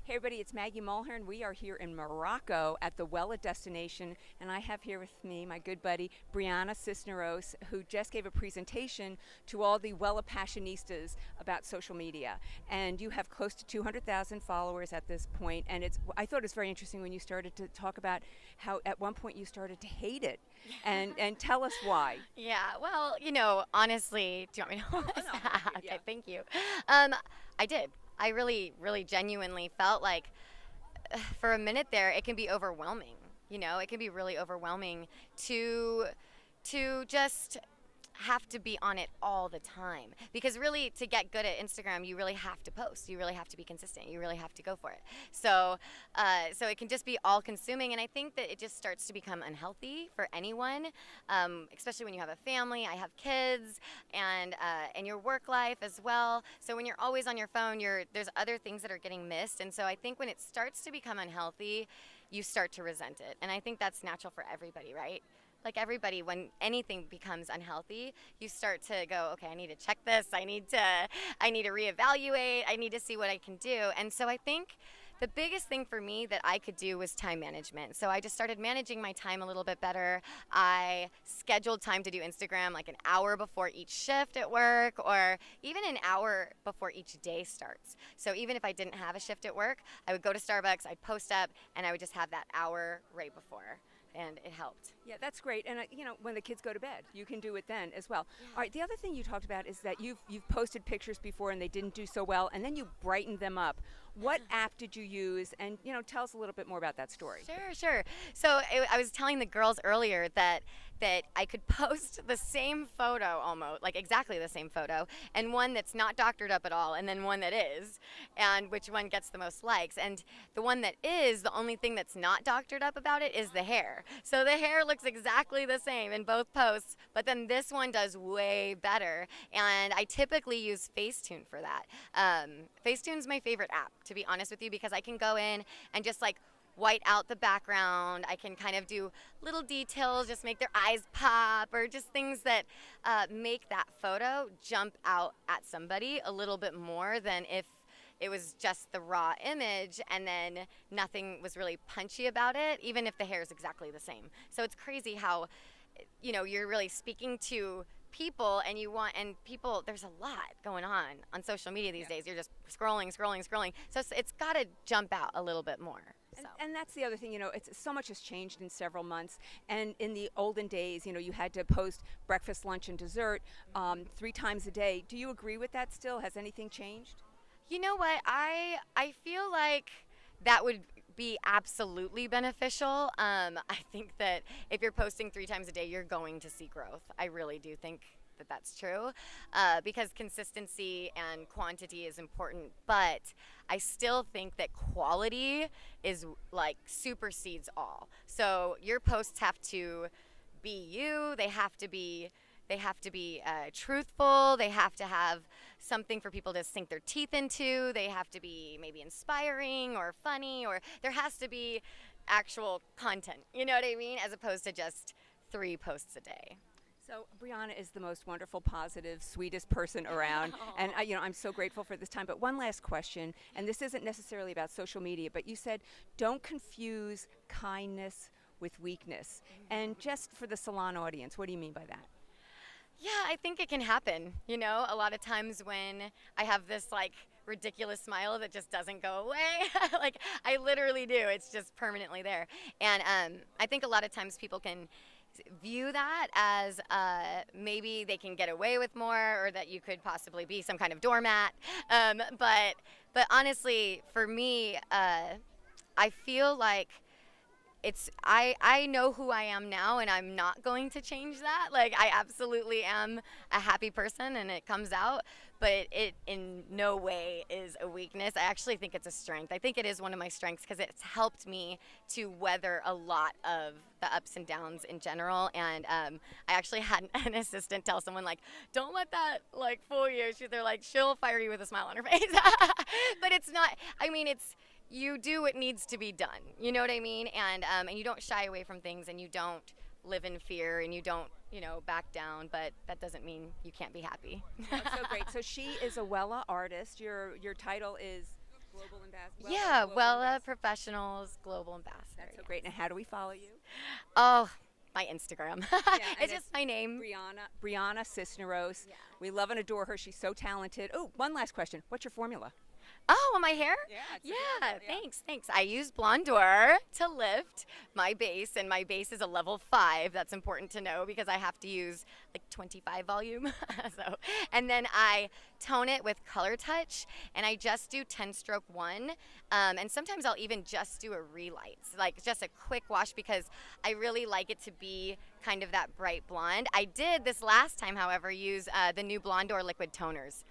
Hey everybody, it's Maggie Mulhern. We are here in Morocco at the Wella destination, and I have here with me my good buddy Briana Cisneros, who just gave a presentation to all the Wella Passionistas about social media. And you have close to 200,000 followers at this point, and I thought it was very interesting when you started to talk about how at one point you started to hate it, and tell us why. Yeah, well, honestly, do you want me to hold this? no, thank you. Okay, Yeah. thank you. I did. I really, really genuinely felt like for a minute there, it can be overwhelming. It can be really overwhelming to just have to be on it all the time, because really to get good at Instagram you really have to post, you really have to be consistent, you really have to go for it. So it can just be all consuming, and I think that it just starts to become unhealthy for anyone, especially when you have a family. I have kids, and your work life as well. So when you're always on your phone, there's other things that are getting missed, and so I think when it starts to become unhealthy, you start to resent it, and I think that's natural for everybody, right? Like everybody, when anything becomes unhealthy, you start to go, okay, I need to check this, I need to reevaluate, I need to see what I can do. And so I think the biggest thing for me that I could do was time management. So I just started managing my time a little bit better. I scheduled time to do Instagram like an hour before each shift at work, or even an hour before each day starts. So even if I didn't have a shift at work, I would go to Starbucks, I'd post up, and I would just have that hour right before. And it helped. Yeah, that's great. And when the kids go to bed, you can do it then as well. All right. The other thing you talked about is that you've posted pictures before and they didn't do so well, and then you brightened them up. What app did you use? And tell us a little bit more about that story. Sure. So I was telling the girls earlier that I could post the same photo, almost like exactly the same photo, and one that's not doctored up at all, and then one that is, and which one gets the most likes. And the one that is, the only thing that's not doctored up about it is the hair. So the hair looks exactly the same in both posts, but then this one does way better. And I typically use Facetune for that. Facetune's my favorite app, to be honest with you, because I can go in and just like white out the background. I can kind of do little details, just make their eyes pop, or just things that make that photo jump out at somebody a little bit more than if it was just the raw image and then nothing was really punchy about it, even if the hair is exactly the same. So it's crazy how, you're really speaking to people, and people, there's a lot going on social media these days. You're just scrolling. So it's got to jump out a little bit more. So. And that's the other thing, it's so much has changed in several months. And in the olden days, you had to post breakfast, lunch, and dessert 3 times a day. Do you agree with that still? Has anything changed? You know what? I feel like that would be absolutely beneficial. I think that if you're posting 3 times a day, you're going to see growth. I really do think that that's true, because consistency and quantity is important, but I still think that quality is like supersedes all. So your posts have to be you. They have to be truthful. They have to have something for people to sink their teeth into. They have to be maybe inspiring or funny, or there has to be actual content. You know what I mean? As opposed to just 3 posts a day. So Briana is the most wonderful, positive, sweetest person around, and I'm so grateful for this time. But one last question, and this isn't necessarily about social media, but you said don't confuse kindness with weakness. And just for the salon audience, what do you mean by that? Yeah, I think it can happen. A lot of times when I have this like ridiculous smile that just doesn't go away, like I literally do. It's just permanently there. And I think a lot of times people can view that as maybe they can get away with more, or that you could possibly be some kind of doormat. But honestly, for me, I feel like I know who I am now, and I'm not going to change that. Like I absolutely am a happy person, and it comes out, but it in no way is a weakness. I actually think it's a strength. I think it is one of my strengths because it's helped me to weather a lot of the ups and downs in general. And I actually had an assistant tell someone like, don't let that like fool you. They're like, she'll fire you with a smile on her face. But it's not, I mean, you do what needs to be done. You know what I mean? And you don't shy away from things, and you don't live in fear, and you don't, back down. But that doesn't mean you can't be happy. That's so great. So she is a Wella artist. Your title is global ambassador. Yeah, Wella Professionals Global Ambassador. That's so great. And how do we follow you? Oh, my Instagram. Yeah, It's just my name. Briana Cisneros. Yeah. We love and adore her. She's so talented. Oh, one last question. What's your formula? Oh, on my hair? Yeah, it's Yeah, adorable, thanks. I use Blondor to lift my base, and my base is a level 5. That's important to know because I have to use like 25 volume. And then I tone it with Color Touch, and I just do 10-stroke 1. And sometimes I'll even just do a relight, like just a quick wash because I really like it to be kind of that bright blonde. I did this last time, however, use the new Blondor liquid toners.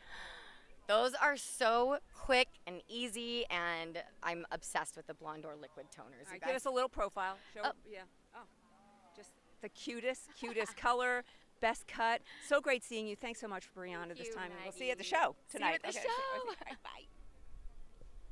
Those are so quick and easy, and I'm obsessed with the Blondor liquid toners. All right, give us a little profile. Show, yeah. Oh, just the cutest color, best cut. So great seeing you. Thanks so much, Briana, this time. And we'll see you at the show tonight. See you at the show. Okay. Bye.